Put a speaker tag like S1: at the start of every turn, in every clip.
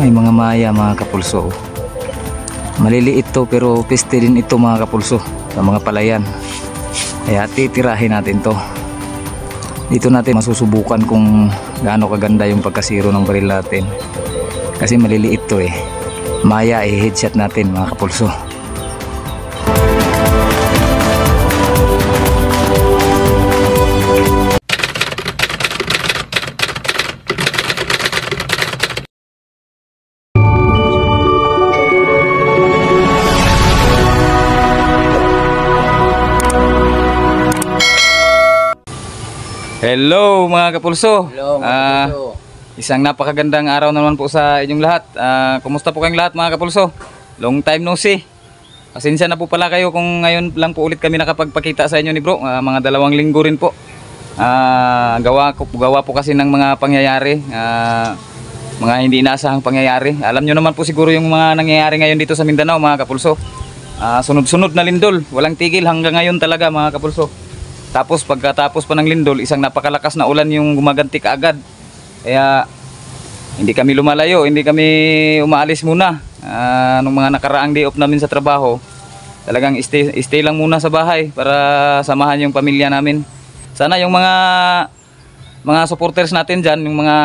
S1: May mga maya mga kapulso. Maliliit to pero peste din ito mga kapulso sa mga palayan. Kaya titirahin natin to. Dito natin masusubukan kung gaano kaganda yung pagkasiro ng baril natin. Kasi maliliit to eh. Maya headshot natin mga kapulso. Hello mga kapulso.
S2: Hello mga kapulso.
S1: Isang napakagandang araw naman po sa inyong lahat. Kumusta po kayong lahat mga kapulso? Long time no see. Pasensya na po pala kayo kung ngayon lang po ulit kami nakapagpakita sa inyo ni bro. Mga 2 linggo rin po. Gawa po kasi ng mga pangyayari. Mga hindi inaasahang pangyayari. Alam nyo naman po siguro yung mga nangyayari ngayon dito sa Mindanao mga kapulso. Sunod-sunod na lindol. Walang tigil hanggang ngayon talaga mga kapulso. Tapos pagkatapos pa ng lindol, isang napakalakas na ulan yung gumaganti kaagad. Kaya hindi kami lumalayo, hindi kami umaalis muna. Nung mga nakaraang day off namin sa trabaho, talagang stay lang muna sa bahay para samahan yung pamilya namin. Sana yung mga supporters natin dyan, yung mga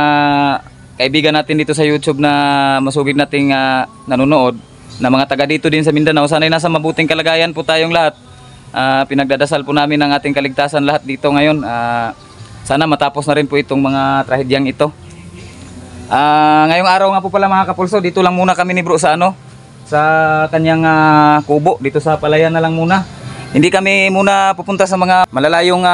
S1: kaibigan natin dito sa YouTube na masugid nating nanonood, na mga taga dito din sa Mindanao, sana'y nasa mabuting kalagayan po tayong lahat. Pinagdadasal po namin ang ating kaligtasan lahat dito ngayon. Sana matapos na rin po itong mga trahedyang ito. Ngayong araw nga po pala mga kapulso, dito lang muna kami ni bro sa sa kanyang kubo, dito sa palayan na lang muna. Hindi kami muna pupunta sa mga malalayong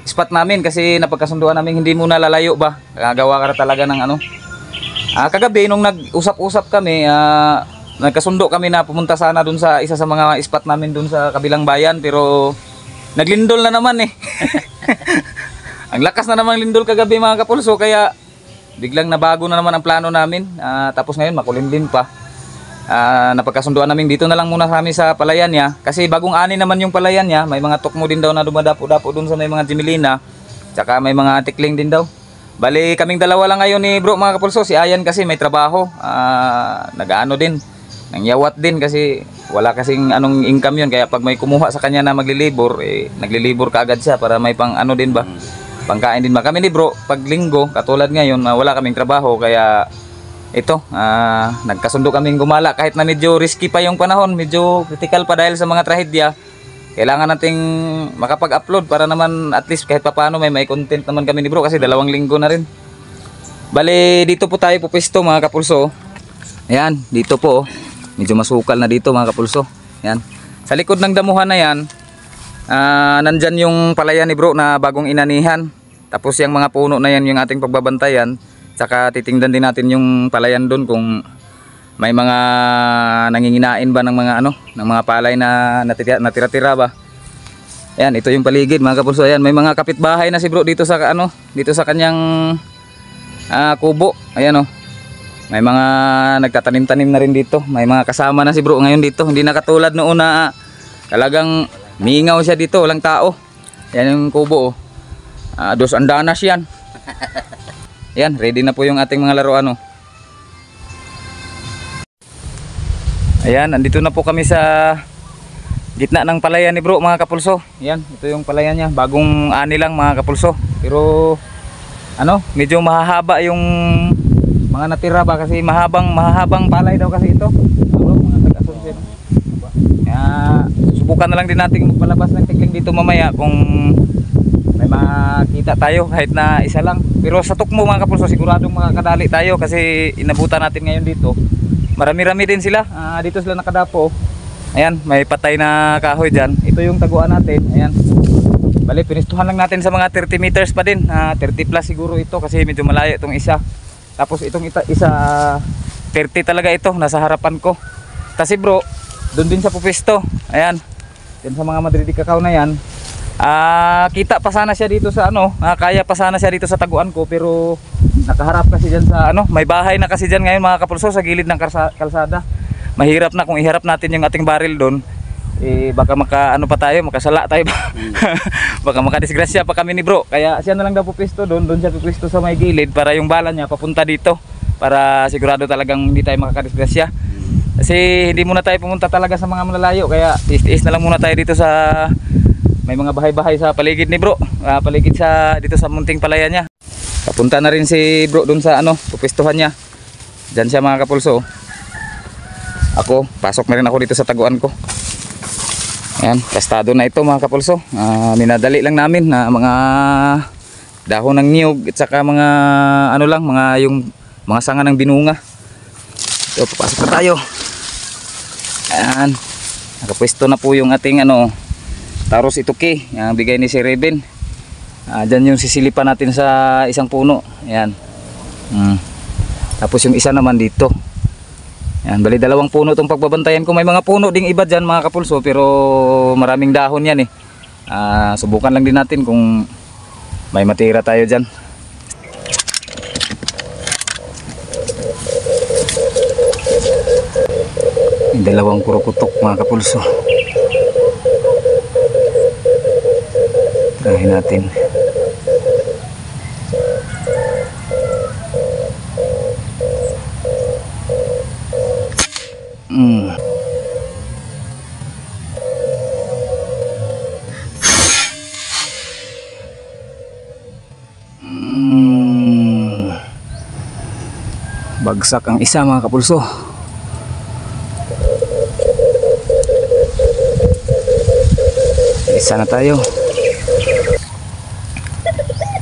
S1: spot namin kasi napagkasunduan namin hindi muna lalayo ba. Gawa ka talaga ng kagabi nung nag-usap-usap kami, nagkasundo kami na pumunta sana dun sa isa sa mga spot namin dun sa kabilang bayan, pero naglindol na naman eh. Ang lakas na naman lindol kagabi mga kapulso, kaya biglang nabago na naman ang plano namin. Tapos ngayon makulimlim pa. Napagkasunduan namin dito na lang muna kami sa palayan niya, kasi bagong ani naman yung palayan niya. May mga tukmo din daw na dumadapo-dapo dun sa may mga jimilina, tsaka may mga tikling din daw. Bali kaming dalawa lang ngayon ni bro mga kapulso. Si Ayan kasi may trabaho, nag-ano din, nangyawat din kasi wala kasing anong income yun. Kaya pag may kumuha sa kanya na maglilibor, naglilibor kaagad siya para may pang din ba, pangkain din ba. Kami ni bro pag linggo katulad ngayon, wala kaming trabaho, kaya ito nagkasundo kaming gumala kahit na medyo risky pa yung panahon, medyo critical pa dahil sa mga trahedya. Kailangan nating makapag-upload para naman at least kahit papaano may content naman kami ni bro, kasi 2 linggo na rin. Bali dito po tayo pupesto mga kapulso. Ayan, dito po medyo masukal na dito mga kapulso. Ayan, sa likod ng damuhan na yan, nandyan yung palayan ni bro na bagong inanihan. Tapos yung mga puno na yan yung ating pagbabantayan. Tsaka titingnan din natin yung palayan doon kung may mga nanginginain ba ng mga ng mga palay na natira-tira ba. Ayan, ito yung paligid mga kapulso. Ayan, may mga kapitbahay na si bro dito sa dito sa kanyang kubo. Ayan may mga nagtatanim-tanim na rin dito. May mga kasama na si bro ngayon dito. Hindi na katulad noon na talagang mingaw siya dito, walang tao. Yan yung kubo. Dos andanas yan. Yan, ready na po yung ating mga laruan. Ayan, andito na po kami sa gitna ng palayan ni bro mga kapulso. Ayan, ito yung palayan niya. Bagong ani lang mga kapulso. Pero medyo mahahaba yung mga natira ba, kasi mahabang palay daw kasi ito. Mga taga-Asuncion. Kaya subukan na lang din natin magpalabas ng tikling dito mamaya kung may makita tayo kahit na isa lang. Pero sa tukmo mga kapulso siguradong makakadali tayo kasi inabutan natin ngayon dito. Marami-rami din sila. Dito sila nakadapo. Ayan, may patay na kahoy dyan. Ito yung taguan natin. Ayan. Bali, pinistuhan lang natin sa mga 30 meters pa din. 30 plus siguro ito kasi medyo malayo itong isa. Tapos itong isa 30 talaga ito, nasa harapan ko. Kasi bro, doon din sa pupesto. Ayan. Yan sa mga Madrid Cacao na yan. Kita pa sana siya dito sa kaya pa sana siya dito sa taguan ko, pero nakaharap kasi dyan sa may bahay na kasi dyan ngayon mga kapulso sa gilid ng kalsada. Mahirap na kung iharap natin yung ating baril doon, baka pa tayo, makasala tayo ba. Baka makadisgrasya pa kami ni bro. Kaya siya na lang daw pupisto doon siya pupisto sa may gilid para yung bala niya papunta dito. para sigurado talagang hindi tayo makakadisgrasya. Kasi hindi muna tayo pumunta talaga sa mga malalayo, kaya tiis-tiis na lang muna tayo dito sa may mga bahay-bahay sa paligid ni bro, paligid sa dito sa munting palayan niya. Papunta na rin si bro dun sa pupistuhan niya. Diyan siya mga kapulso. Ako, pasok na rin ako dito sa taguan ko. Ayan, kastado na ito mga kapulso. Minadali lang namin na mga dahon ng niyog at saka mga yung mga sanga ng binunga. So, papasok na tayo. Ayan, nakapwesto na po yung ating Taros ituki, yung bigay ni si Reben. Diyan yung sisilipan natin sa isang puno. Ayan. Tapos yung isa naman dito. Ayan, bali 2 puno itong pagbabantayan ko. May mga puno ding iba dyan mga kapulso, pero maraming dahon yan eh. Subukan lang din natin kung may matira tayo dyan. May 2 kurukutok mga kapulso. Tirahin natin. Bagsak ang isa mga kapulso. Isa na tayo.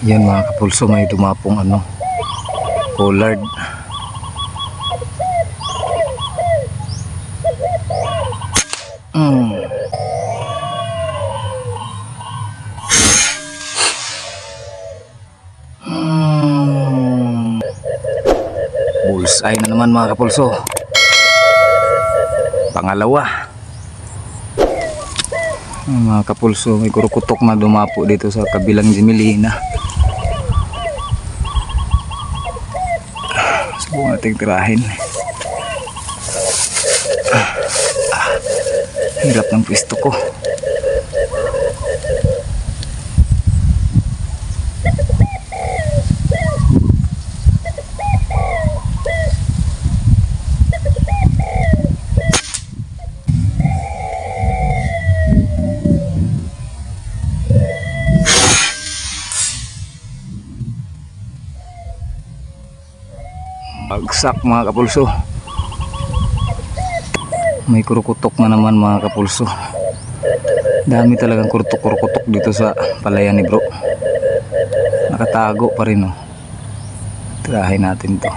S1: Yan mga kapulso, may dumapong collard. Bullseye na naman mga kapulso. Pangalawa. Mga kapulso, may kurukutok na dumapo dito sa kabilang Jimelina. Subukan nating tirahin. Hirap ng pwesto ko. Bagsak mga kapulso. May kurukutok na naman mga kapulso. Dami talagang kurukutok dito sa palayan ni bro. Nakatago pa rin Tirahin natin to.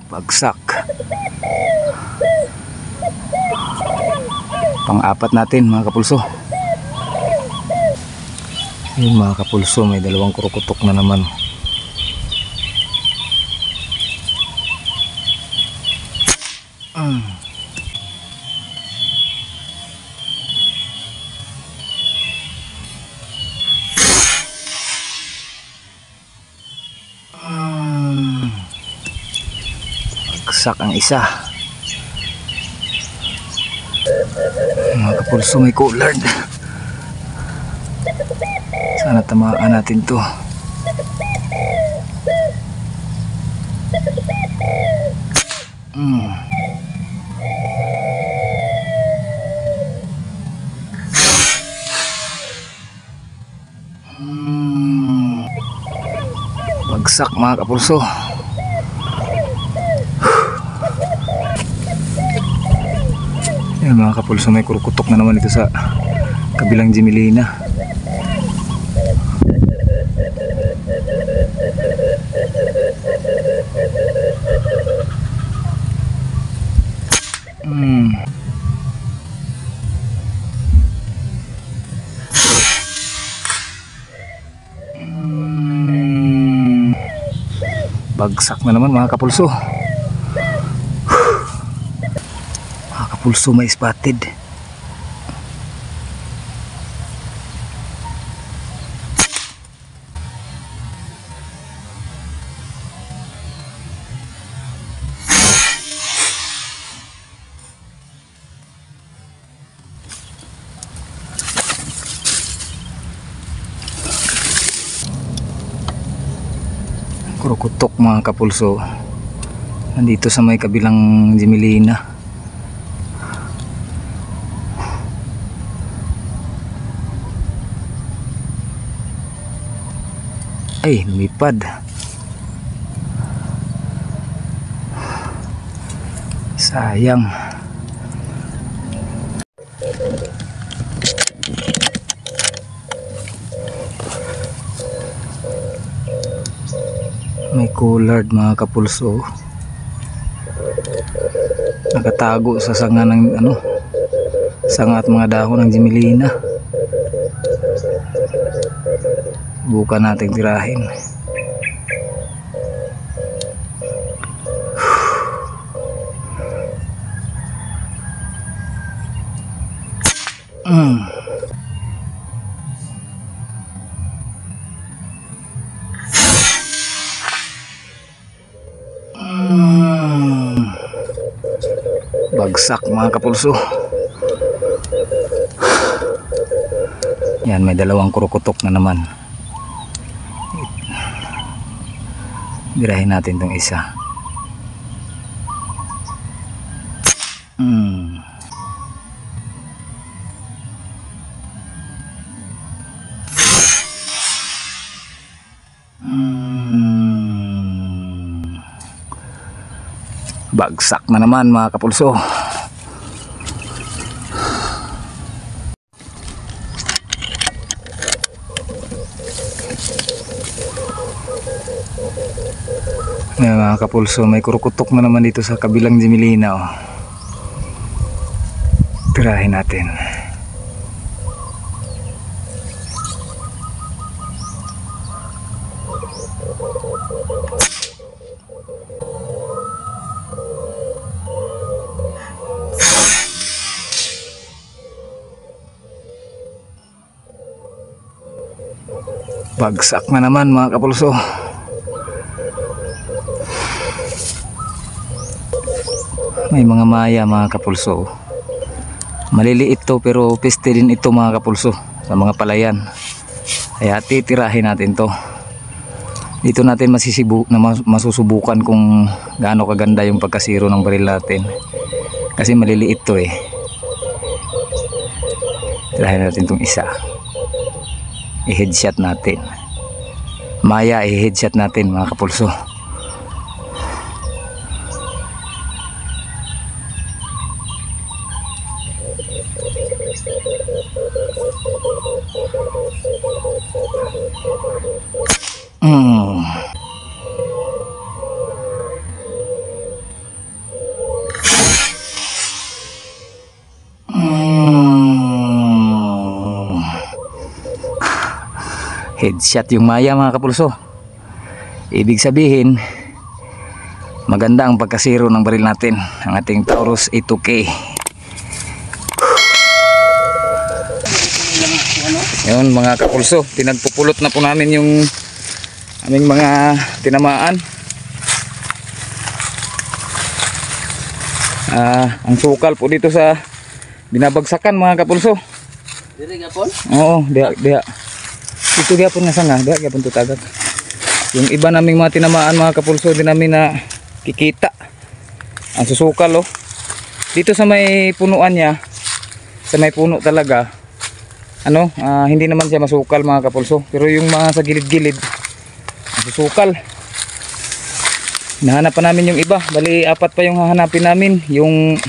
S1: Bagsak. Pang-apat natin mga kapulso. Yun mga kapulso, may 2 kurukutok na naman. Bagsak ang isa. Mga kapulso, may collard. Sana tamaan natin to. Bagsak mga kapulso. Yan mga kapulso, may kurukutok na naman ito sa kabilang Jimelina. Bagsak na naman mga kapulso. Mga kapulso, may spotted. Kurukutok mga kapulso. Nandito sa may kabilang Jimilina. Ay, lumipad. Sayang. May coolard mga kapulso. Nakatago sa sanga ng sanga at mga dahon ng Jimilina. Subukan nating tirahin. Bagsak mga kapulso. Yan, may dalawang kurukutok na naman. Birahin natin tong isa. Bagsak na naman mga kapulso. Ngayon mga kapulso, may kurukutok na naman dito sa kabilang Jimilina. Tirahin natin. Bagsak na naman mga kapulso. May mga maya mga kapulso. Maliliit to pero peste din ito mga kapulso sa mga palayan. Kaya titirahin natin to. Dito natin masusubukan kung gaano kaganda yung pagkasiro ng baril natin. Kasi maliliit to eh. Tirahin natin tong isa. I-headshot natin. Maya, i-headshot natin mga kapulso. Headshot yung maya mga kapulso. Ibig sabihin maganda ang pagkasiro ng baril natin, ang ating Taurus A2K. Yun mga kapulso, pinagpupulot na po namin yung aming mga tinamaan. Ang sukal po dito sa binabagsakan mga kapulso.
S2: Diri gapon?
S1: Oo, diha. Ito gyapon nga sanga, diha gyapon tutagak. Yung iba naming mga tinamaan mga kapulso, din namin na kikita. Ang susukal oh. Dito sa may punuan niya, sa may puno talaga, hindi naman siya masukal mga kapulso. Pero yung mga sa gilid-gilid, ang susukal. Nahanap pa namin yung iba, bali apat pa yung hahanapin namin, yung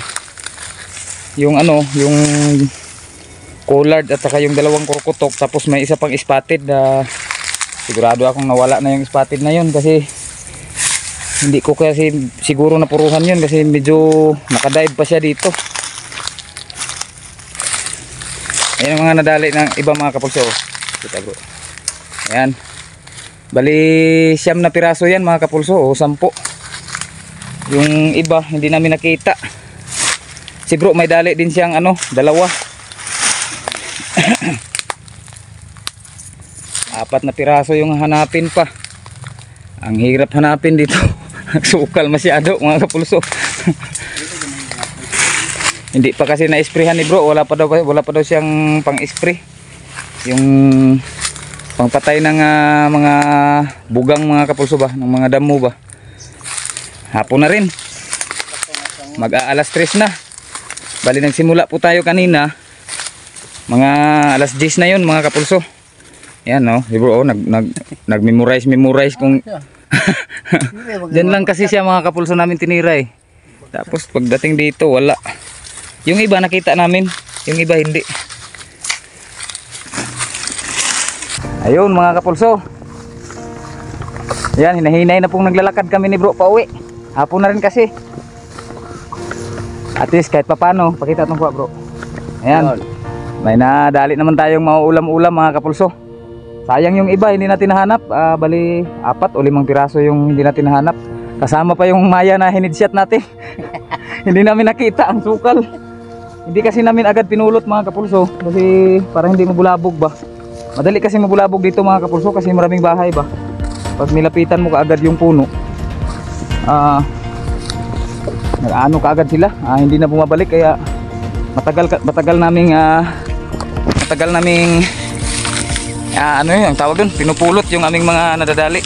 S1: collard at saka yung dalawang kurukutok, tapos may isa pang spotted. Sigurado akong nawala na yung spotted na yun kasi hindi ko kasi siguro napuruhan yun kasi medyo nakadive pa siya dito. Ayan ang mga nadali ng iba mga kapulso. Kita bro. Ayan. Bali 9 na piraso yan mga kapulso o 10. Yung iba hindi namin nakita. Si bro may dali din siyang dalawa. 4 na piraso yung hanapin pa. Ang hirap hanapin dito. Nagsukal masyado mga kapulso. Hindi pa kasi na-sprayhan ni bro. Wala pa daw siyang pang-spray. Yung pangpatay ng mga bugang mga kapulso ba, ng mga damo ba. Hapon na rin. Mag-aalas 3 na. Bali nagsimula po tayo kanina. Mga alas 10 na yun mga kapulso. Yan no, bro, nag-memorize kung Diyan lang kasi siya mga kapulso namin tinira eh. Tapos pagdating dito wala. Yung iba nakita namin, yung iba hindi. Ayun mga kapulso. Yan, hinahinay na pong naglalakad kami ni bro pauwi. Hapon na rin kasi. At least kahit papano, pakita itong kuha bro. Ayan. May nadali naman tayong mauulam-ulam mga kapulso. Sayang yung iba hindi natin nahanap. Bali 4 o 5 piraso yung hindi natin nahanap. Kasama pa yung maya na hinidshot natin. Hindi namin nakita ang sukal. Hindi kasi namin agad pinulot mga kapulso. Kasi para hindi mabulabog ba. Madali kasi mabulabog dito mga kapulso kasi maraming bahay ba. Pag nilapitan mo kaagad yung puno, nag-ano kaagad sila. Hindi na bumabalik kaya matagal naming ano yun ang tawag dun, pinupulot yung aming mga nadadali.